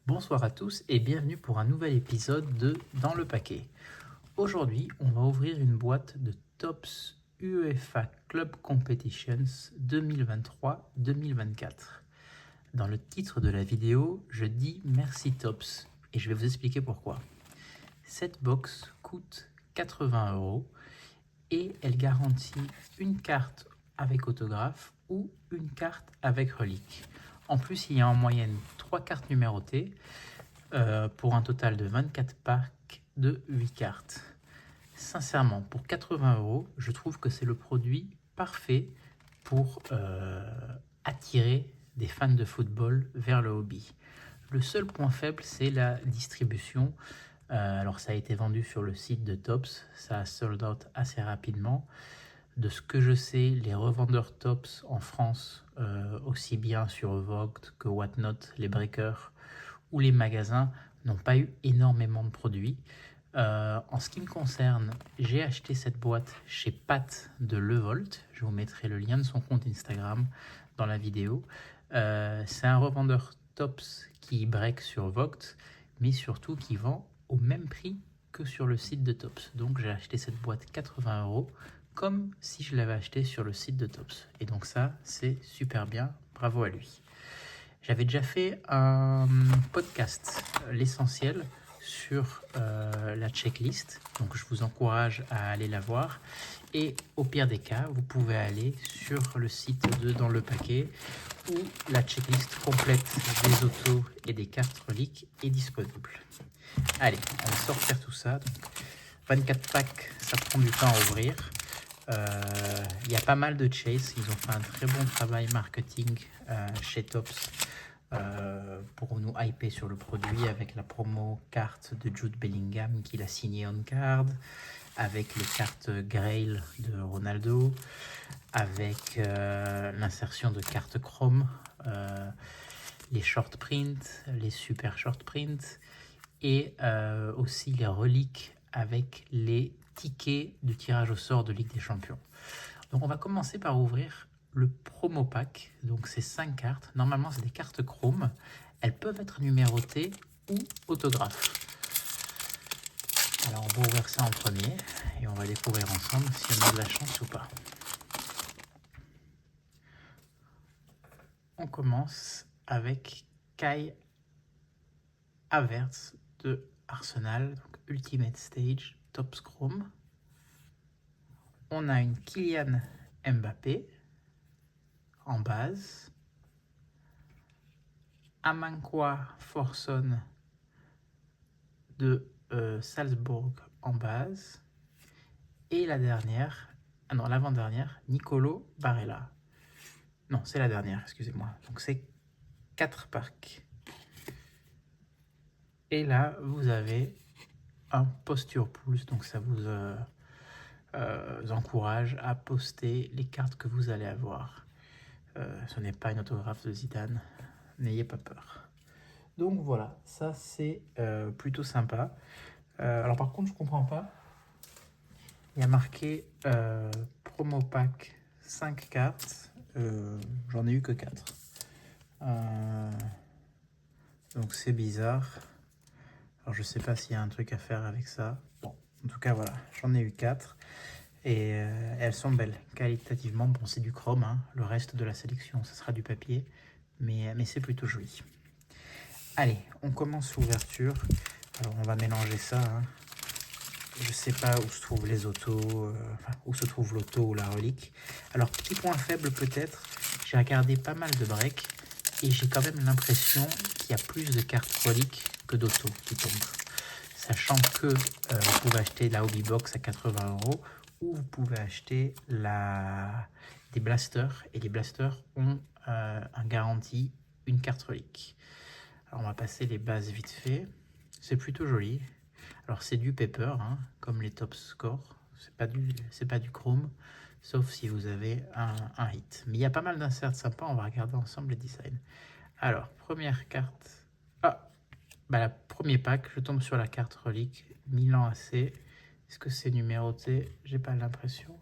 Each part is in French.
Bonsoir à tous et bienvenue pour un nouvel épisode de Dans le paquet. Aujourd'hui, on va ouvrir une boîte de Topps UEFA Club Competitions 2023-2024. Dans le titre de la vidéo, je dis merci Topps et je vais vous expliquer pourquoi. Cette box coûte 80 € et elle garantit une carte avec autographe ou une carte avec relique. En plus, il y a en moyenne 3 cartes numérotées pour un total de 24 packs de 8 cartes. Sincèrement, pour 80 €, je trouve que c'est le produit parfait pour attirer des fans de football vers le hobby. Le seul point faible, c'est la distribution. Alors ça a été vendu sur le site de Topps, ça a sold out assez rapidement. De ce que je sais, les revendeurs Topps en France, aussi bien sur Vogt que Whatnot, les breakers ou les magasins, n'ont pas eu énormément de produits. En ce qui me concerne, j'ai acheté cette boîte chez Pat de Levolt. Je vous mettrai le lien de son compte Instagram dans la vidéo. C'est un revendeur Topps qui break sur Vogt, mais surtout qui vend au même prix que sur le site de Topps. Donc j'ai acheté cette boîte 80 € comme si je l'avais acheté sur le site de Topps. Et donc ça, c'est super bien. Bravo à lui. J'avais déjà fait un podcast, l'essentiel, sur la checklist. Donc je vous encourage à aller la voir. Et au pire des cas, vous pouvez aller sur le site de Dans le paquet où la checklist complète des autos et des cartes reliques est disponible. Allez, on va sortir tout ça. Donc, 24 packs, ça prend du temps à ouvrir. Il y a pas mal de chase. Ils ont fait un très bon travail marketing chez Topps pour nous hyper sur le produit avec la promo carte de Jude Bellingham qu'il a signé on card, avec les cartes Grail de Ronaldo, avec l'insertion de cartes Chrome, les short prints, les super short prints et aussi les reliques avec les tickets de tirage au sort de Ligue des Champions. Donc on va commencer par ouvrir le promo pack. Donc c'est 5 cartes. Normalement c'est des cartes chrome. Elles peuvent être numérotées ou autographes. Alors on va ouvrir ça en premier et on va découvrir ensemble si on a de la chance ou pas. On commence avec Kai Havertz de Arsenal, donc Ultimate Stage, Topps Chrome. On a une Kylian Mbappé en base, Amankwa Forson de Salzbourg en base, et la dernière, l'avant-dernière, Nicolo Barella. Non, c'est la dernière, excusez-moi. Donc c'est 4 packs. Et là, vous avez un posture pulse, donc ça vous encourage à poster les cartes que vous allez avoir. Ce n'est pas une autographe de Zidane, n'ayez pas peur. Donc voilà, ça c'est plutôt sympa. Alors par contre, je comprends pas. Il y a marqué promo pack 5 cartes. J'en ai eu que 4. Donc c'est bizarre. Alors je sais pas s'il y a un truc à faire avec ça. Bon, en tout cas voilà, j'en ai eu 4. Et elles sont belles, qualitativement. Bon, c'est du chrome, hein. Le reste de la sélection, ce sera du papier. Mais c'est plutôt joli. Allez, on commence l'ouverture. Alors, on va mélanger ça. Hein. Je sais pas où se trouvent les autos, où se trouve l'auto ou la relique. Alors, petit point faible peut-être, j'ai regardé pas mal de breaks et j'ai quand même l'impression qu'il y a plus de cartes reliques que d'autos qui tombent. Sachant que vous pouvez acheter la Hobby Box à 80 € ou vous pouvez acheter des blasters. Et les blasters ont un garantie une carte relique. Alors on va passer les bases vite fait. C'est plutôt joli. Alors c'est du paper, hein, comme les top scores. C'est pas du chrome, sauf si vous avez un hit. Mais il y a pas mal d'inserts sympas. On va regarder ensemble les designs. Alors, première carte. Ah, bah la premier pack, je tombe sur la carte relique Milan AC. Est-ce que c'est numéroté? J'ai pas l'impression.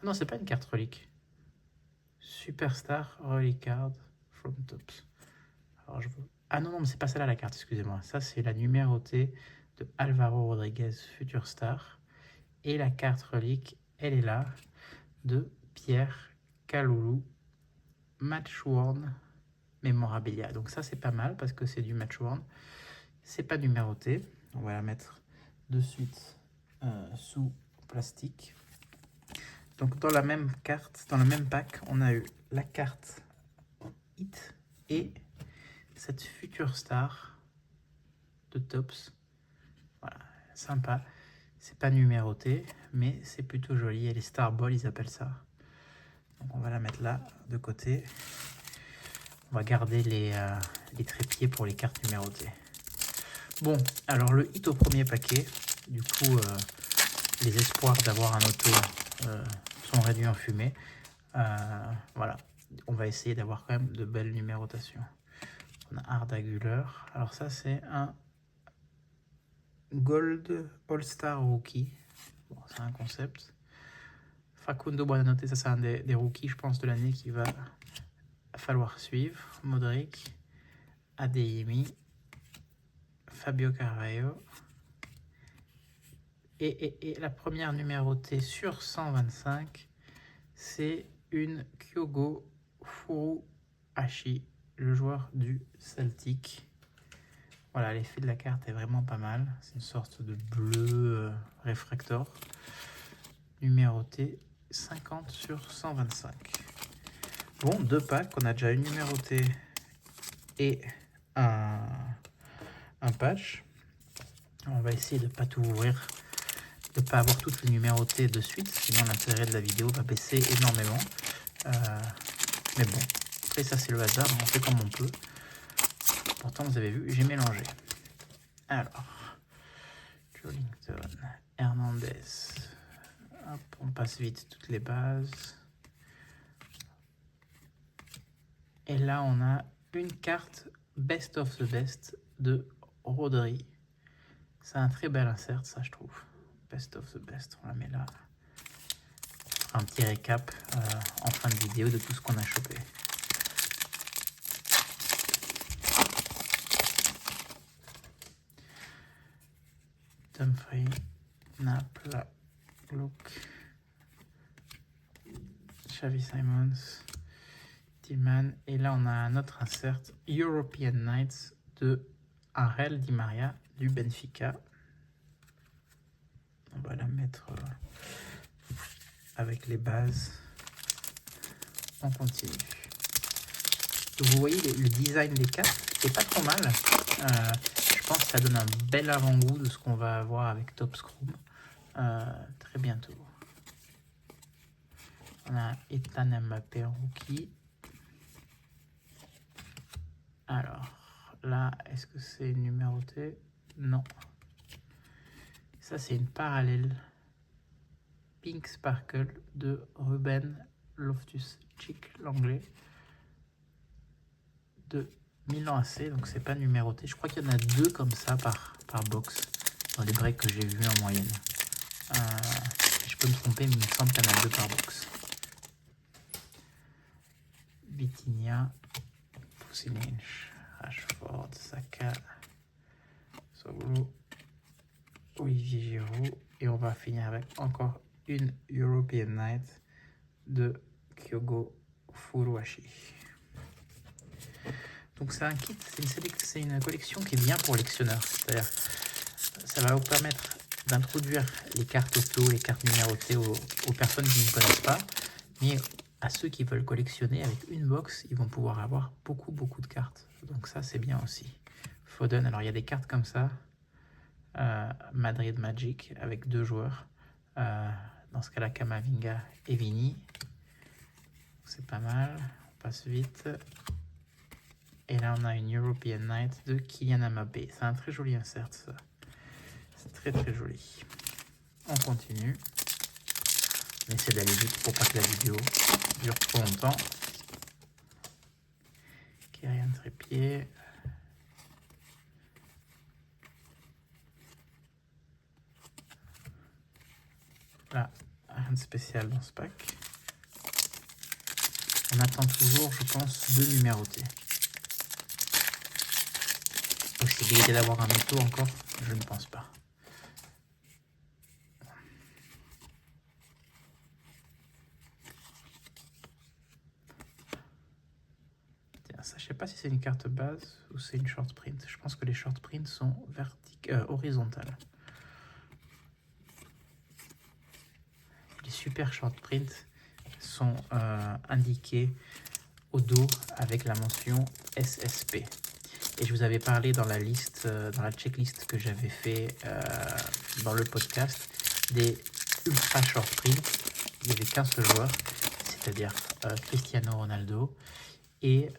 Ah non, c'est pas une carte relique. Superstar Relic Card from Tops. Alors je veux... Ah non, non, mais c'est pas celle-là la carte, excusez-moi. Ça, c'est la numérotée de Alvaro Rodriguez, Future Star. Et la carte relique, elle est là, de Pierre Kaloulou, Matchworn Memorabilia. Donc ça, c'est pas mal parce que c'est du Matchworn. C'est pas numéroté. On va la mettre de suite sous plastique. Donc dans la même carte, dans le même pack, on a eu la carte Hit et cette Future Star de Tops. Voilà, sympa. C'est pas numéroté, mais c'est plutôt joli. Et les Star Ball, ils appellent ça. Donc on va la mettre là, de côté. On va garder les trépieds pour les cartes numérotées. Bon, alors le hit au premier paquet. Du coup, les espoirs d'avoir un auto sont réduits en fumée. Voilà, on va essayer d'avoir quand même de belles numérotations. On a Ardaguler. Alors ça, c'est un Gold All-Star Rookie. Bon, c'est un concept. Facundo Buonanotte, ça c'est un des rookies, je pense, de l'année qui va falloir suivre. Modric, Adeyemi, Fabio Carvalho. Et la première numérotée sur 125, c'est une Kyogo Furuhashi, le joueur du Celtic. Voilà, l'effet de la carte est vraiment pas mal. C'est une sorte de bleu réfractor. Numéroté 50 sur 125. Bon, deux packs. On a déjà une numérotée et un patch. On va essayer de ne pas tout ouvrir, de ne pas avoir toutes les numérotées de suite, sinon l'intérêt de la vidéo va baisser énormément. Mais bon, après ça c'est le hasard, on fait comme on peut. Pourtant vous avez vu, j'ai mélangé. Alors, Jollington, Hernandez. Hop, on passe vite toutes les bases. Et là on a une carte Best of the Best de Rodri. C'est un très bel insert, ça je trouve. Best of the Best, on la met là. On fera un petit récap en fin de vidéo de tout ce qu'on a chopé. Dumfries, Napla, Luke, Xavi Simons, Tillman. Et là, on a un autre insert, European Knights de Angel Di Maria du Benfica. On va la mettre avec les bases. On continue. Donc, vous voyez le design des cartes, c'est pas trop mal. Je pense que ça donne un bel avant-goût de ce qu'on va avoir avec Top Scrum très bientôt. On a Ethan Mbappé en rookie. Alors, là, est-ce que c'est numéroté? Non. Ça, c'est une parallèle Pink Sparkle de Ruben Loftus-Cheek, l'anglais, de Milan AC. Donc, c'est pas numéroté. Je crois qu'il y en a deux comme ça par box dans les breaks que j'ai vus en moyenne. Je peux me tromper, mais il me semble qu'il y en a deux par box. Vitinha, Pusinich, Rashford, Saka, Soglo, Olivier Giroud. Et on va finir avec encore une European Night de Kyogo Furuhashi. Donc c'est un kit, c'est une collection qui est bien pour lectionneurs. C'est-à-dire ça va vous permettre d'introduire les cartes auto, les cartes numérotées aux personnes qui ne connaissent pas. Mais à ceux qui veulent collectionner, avec une box, ils vont pouvoir avoir beaucoup de cartes. Donc ça, c'est bien aussi. Foden, alors il y a des cartes comme ça. Madrid Magic avec deux joueurs. Dans ce cas-là, Kamavinga et Vini. C'est pas mal. On passe vite. Et là, on a une European Night de Kylian Mbappé. C'est un très joli insert, ça. C'est très joli. On continue. On essaie d'aller vite pour pas que la vidéo dure trop longtemps. Kylian Trippier. Là, rien de spécial dans ce pack. On attend toujours, je pense, 2 numérotés. Possibilité d'avoir un auto encore? Je ne pense pas. Tiens, ça, je sais pas si c'est une carte base ou c'est une short print. Je pense que les short prints sont horizontales. Les super short prints sont indiqués au dos avec la mention SSP. Et je vous avais parlé dans la liste, dans la checklist que j'avais fait dans le podcast des ultra short prints. Il n'y avait qu'un seul joueur, c'est-à-dire Cristiano Ronaldo. Et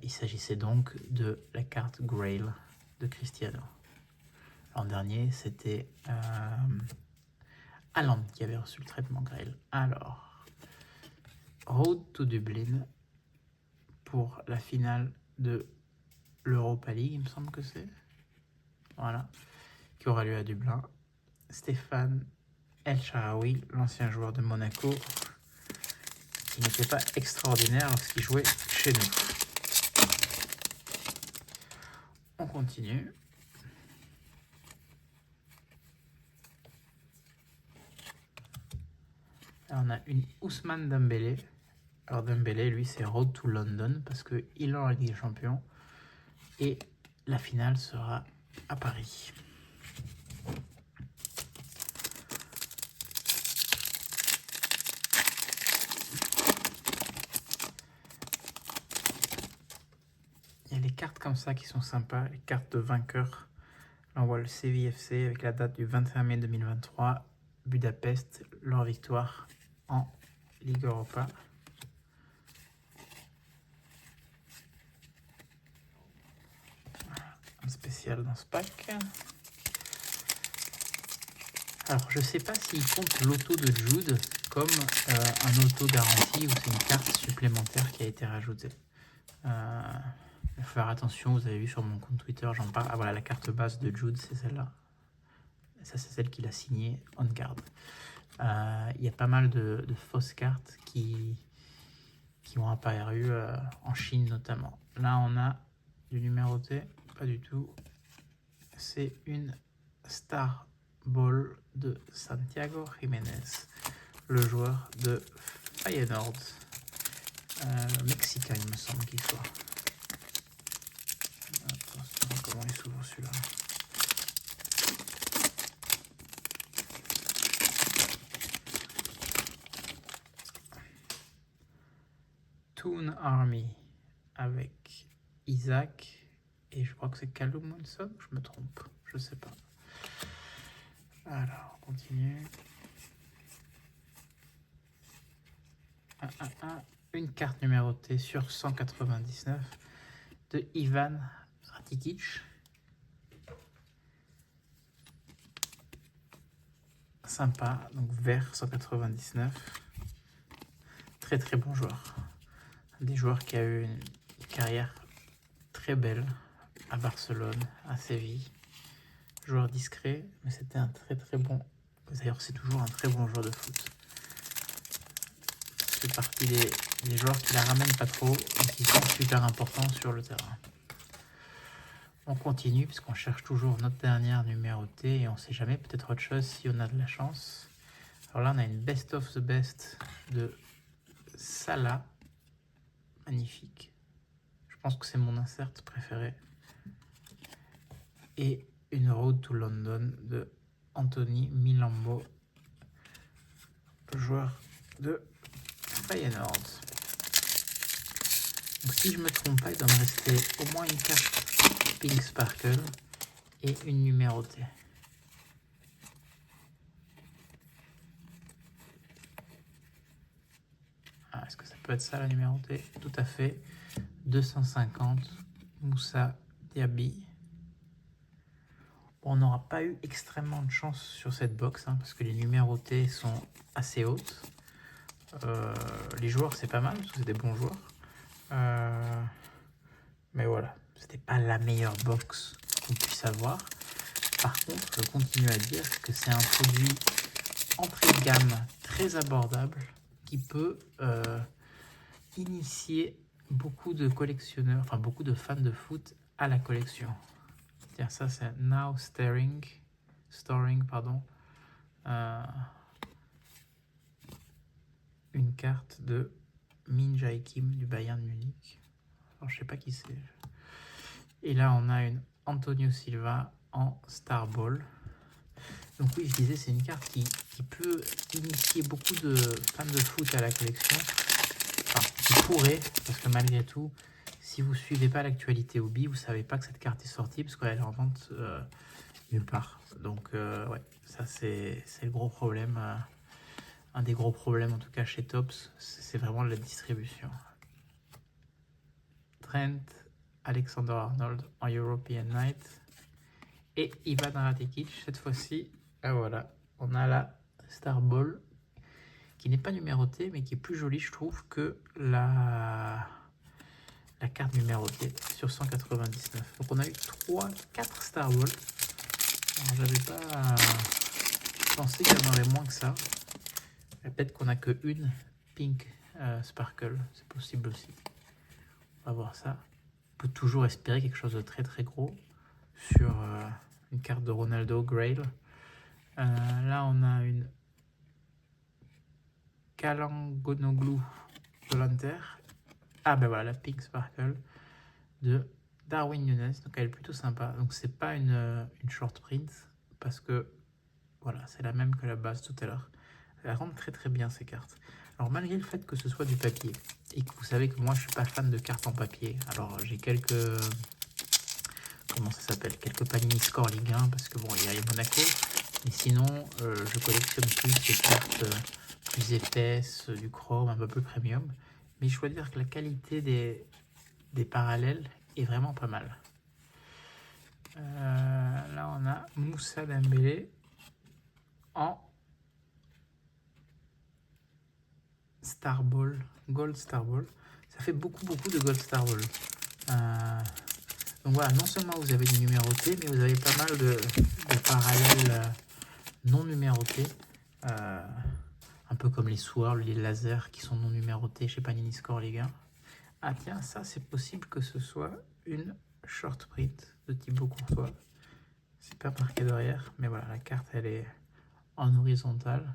il s'agissait donc de la carte Grail de Cristiano. L'an dernier, c'était Haaland qui avait reçu le traitement Grail. Alors, Road to Dublin pour la finale de l'Europa League, il me semble que c'est. Voilà. Qui aura lieu à Dublin. Stéphane El Shaarawy, l'ancien joueur de Monaco, qui n'était pas extraordinaire lorsqu'il jouait chez nous. On continue. Là, on a une Ousmane Dembélé. Alors Dembélé, lui, c'est Road to London parce qu'il est en Ligue des Champions. Et la finale sera à Paris. Il y a les cartes comme ça qui sont sympas, les cartes de vainqueurs. Là, on voit le CVFC avec la date du 21 mai 2023, Budapest, leur victoire en Ligue Europa. Un spécial dans ce pack. Alors, je ne sais pas s'il compte l'auto de Jude comme un auto garanti ou c'est une carte supplémentaire qui a été rajoutée. Il faut faire attention, vous avez vu sur mon compte Twitter, j'en parle. Ah voilà, la carte base de Jude, c'est celle-là. Ça, c'est celle qu'il a signée on guard. Il y a pas mal de fausses cartes qui ont apparu en Chine notamment. Là, on a du numéroté, pas du tout. C'est une Star Ball de Santiago Jiménez, le joueur de Feyenoord, mexicain, il me semble qu'il soit. Attention, comment il s'ouvre celui-là. Toon Army avec Isaac et je crois que c'est Callum Wilson, je me trompe, je sais pas. Alors, on continue. Une carte numérotée sur 199 de Ivan Ratikic. Sympa, donc vert 199. Très très bon joueur. Un des joueurs qui a eu une carrière très belle à Barcelone, à Séville. Joueur discret, mais c'était un très très bon. D'ailleurs, c'est toujours un très bon joueur de foot. C'est partie des joueurs qui la ramènent pas trop et qui sont super importants sur le terrain. On continue puisqu'on cherche toujours notre dernière numérotée et on sait jamais, peut-être autre chose si on a de la chance. Alors là, on a une best of the best de Salah. Magnifique. Je pense que c'est mon insert préféré. Et une Road to London de Anthony Milambo, joueur de Feyenoord. Donc si je me trompe pas, il doit me rester au moins une carte Pink Sparkle et une numérotée. Ah, est-ce que ça peut être ça la numérotée? Tout à fait. 250 Moussa Diaby. Bon, on n'aura pas eu extrêmement de chance sur cette box parce que les numérotées sont assez hautes. Les joueurs, c'est pas mal parce que c'est des bons joueurs. Mais voilà, c'était pas la meilleure box qu'on puisse avoir. Par contre, je continue à dire que c'est un produit entrée de gamme très abordable qui peut initier beaucoup de collectionneurs, enfin beaucoup de fans de foot à la collection. Tiens, ça c'est Now Storing, pardon. Une carte de Min Jae Kim du Bayern Munich. Alors je sais pas qui c'est. Et là on a une Antonio Silva en Star Ball. Donc oui, je disais, c'est une carte qui peut initier beaucoup de fans de foot à la collection. Enfin, qui pourrait, parce que malgré tout, si vous suivez pas l'actualité hobby, vous savez pas que cette carte est sortie, parce qu'elle est en vente nulle part. Donc ouais, ça c'est le gros problème. Un des gros problèmes en tout cas chez Topps, c'est vraiment la distribution. Trent Alexander-Arnold en European Night. Et Ivan Rakitic, cette fois-ci, voilà, on a la Star Ball, qui n'est pas numérotée, mais qui est plus jolie, je trouve, que la carte numérotée sur 199. Donc on a eu 4 Star Ball. J'avais pas pensé qu'il y en aurait moins que ça. Peut-être qu'on a que une Pink Sparkle, c'est possible aussi. On va voir ça. On peut toujours espérer quelque chose de très très gros sur une carte de Ronaldo Grail. Là on a une Kalangonoglu de l'Inter. Ah ben voilà, la Pink Sparkle de Darwin Núñez. Donc elle est plutôt sympa. Donc c'est pas une short print parce que voilà, c'est la même que la base tout à l'heure. Elle rend très très bien ces cartes. Alors malgré le fait que ce soit du papier et que vous savez que moi je suis pas fan de cartes en papier. Alors j'ai quelques quelques Panini Score Ligue 1 parce que bon, il y a Monaco. Mais sinon, je collectionne plus les cartes plus épaisses, du chrome, un peu plus premium. Mais je dois dire que la qualité des parallèles est vraiment pas mal. Là, on a Moussa Dembélé en Star Ball, Gold Star Ball. Ça fait beaucoup de Gold Star Ball. Donc voilà, non seulement vous avez des numérotés, mais vous avez pas mal de parallèles non numérotés. Un peu comme les Swirl, les lasers qui sont non numérotés chez Panini Score Ligue 1. Ah tiens, ça c'est possible que ce soit une short print de Thibaut Courtois. C'est pas marqué derrière, mais voilà, la carte elle est en horizontale.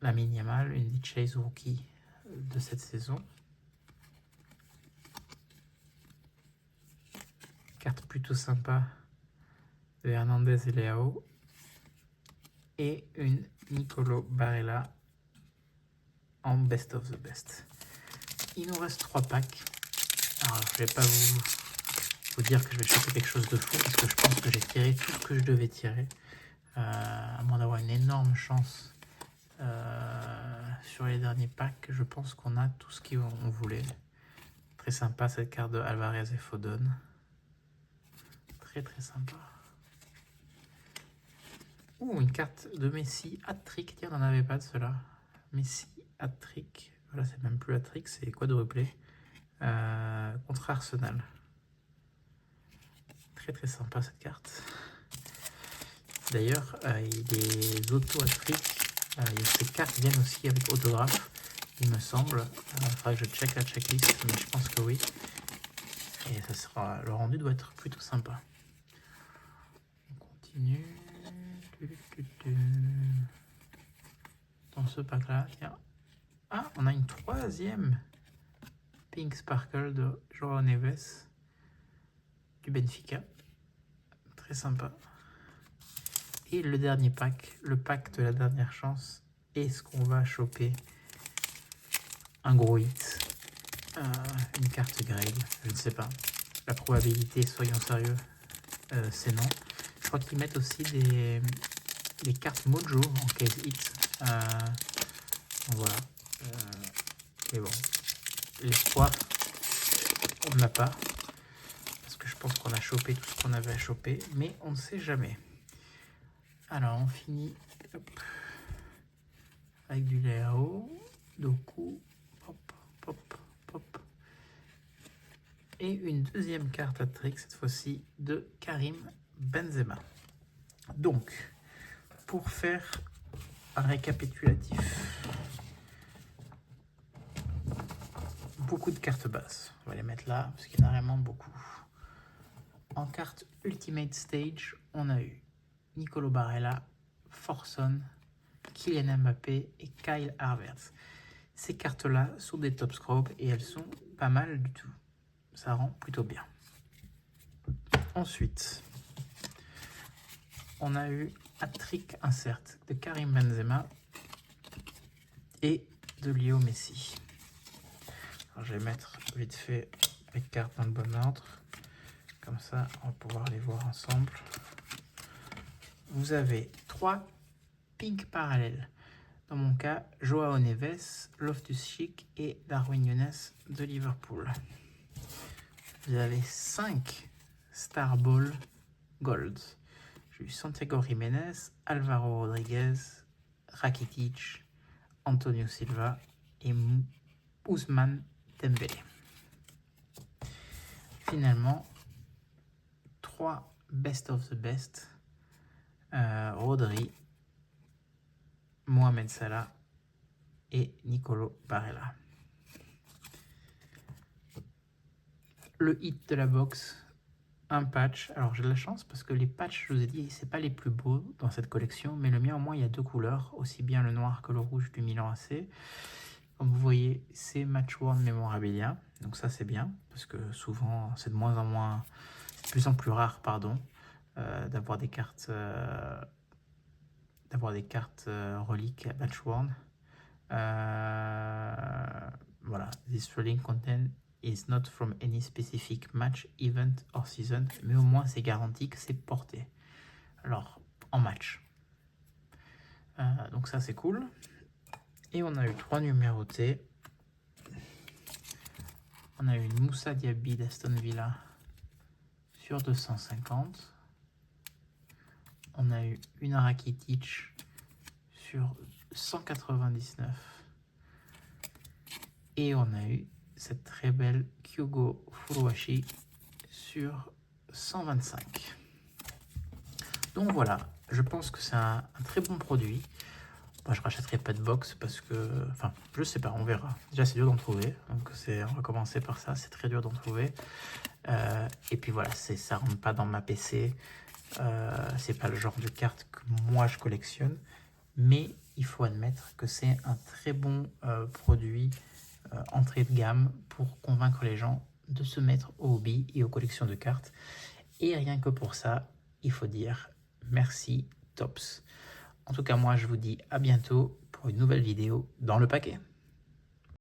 La Yamal, une Chase rookie de cette saison. Carte plutôt sympa de Hernandez et Leao. Et une Nicolo Barella en Best of the Best. Il nous reste 3 packs. Alors je vais pas vous dire que je vais choper quelque chose de fou parce que je pense que j'ai tiré tout ce que je devais tirer. À moins d'avoir une énorme chance sur les derniers packs, je pense qu'on a tout ce qu'on voulait. Très sympa cette carte de Alvarez et Foden. Très très sympa. Ouh, une carte de Messi hat-trick. Tiens, on n'en avait pas de cela. Messi hat-trick. Voilà, c'est même plus hat-trick, c'est quadruplé. Contre Arsenal. Très très sympa cette carte. D'ailleurs, les auto hat-trick, ces cartes viennent aussi avec autographe, il me semble. Il faudra que je check la checklist, mais je pense que oui. Et ça sera, le rendu doit être plutôt sympa. On continue. Dans ce pack là, tiens. Ah, on a une 3e Pink Sparkle de João Neves du Benfica. Très sympa. Et le dernier pack, le pack de la dernière chance. Est-ce qu'on va choper un gros hit, une carte grade? Je ne sais pas. La probabilité, soyons sérieux, c'est non. Je crois qu'ils mettent aussi des cartes Mojo en case hit. Donc voilà. Mais bon, l'espoir, on ne l'a pas. Parce que je pense qu'on a chopé tout ce qu'on avait à choper. Mais on ne sait jamais. Alors, on finit avec du Leao, Doku, pop, pop, pop. Et une deuxième carte à trick, cette fois-ci, de Karim Benzema. Donc, pour faire un récapitulatif, beaucoup de cartes bases. On va les mettre là, parce qu'il y en a vraiment beaucoup. En carte Ultimate Stage, on a eu Nicolo Barella, Forson, Kylian Mbappé et Kyle Havertz. Ces cartes-là sont des top scrubs et elles sont pas mal du tout. Ça rend plutôt bien. Ensuite, on a eu Hat-Trick Insert de Karim Benzema et de Léo Messi. Alors, je vais mettre vite fait les cartes dans le bon ordre. Comme ça, on va pouvoir les voir ensemble. Vous avez 3 pink parallèles. Dans mon cas, Joao Neves, Loftus-Cheek et Darwin Núñez de Liverpool. Vous avez 5 Star Ball Gold. J'ai eu Santiago Jiménez, Alvaro Rodriguez, Rakitic, Antonio Silva et Ousmane Dembélé. Finalement, 3 Best of the Best. Rodri, Mohamed Salah et Nicolo Barella. Le hit de la box, un patch. Alors j'ai de la chance parce que les patchs, je vous ai dit, c'est pas les plus beaux dans cette collection, mais le mien au moins il y a 2 couleurs, aussi bien le noir que le rouge du Milan AC. Comme vous voyez, c'est Match Worn Memorabilia, donc ça c'est bien parce que souvent c'est de moins en moins, c'est de plus en plus rare, pardon, d'avoir des cartes. Reliques Match Worn. Voilà, this rolling content is not from any specific match, event or season, mais au moins c'est garanti que c'est porté. Alors, en match. Donc ça c'est cool. Et on a eu 3 numérotés. On a eu une Moussa Diaby d'Aston Villa sur 250. On a eu une Rakitic sur 199. Et on a eu cette très belle Kyogo Furuhashi sur 125. Donc voilà, je pense que c'est un très bon produit. Moi, je rachèterai pas de box parce que... Enfin, je sais pas, on verra. Déjà, c'est dur d'en trouver. Donc, on va commencer par ça. C'est très dur d'en trouver. Et puis voilà, ça rentre pas dans ma PC. C'est pas le genre de carte que moi, je collectionne. Mais il faut admettre que c'est un très bon produit entrée de gamme pour convaincre les gens de se mettre au hobby et aux collections de cartes. Et rien que pour ça, il faut dire merci Topps. En tout cas, moi, je vous dis à bientôt pour une nouvelle vidéo dans le paquet.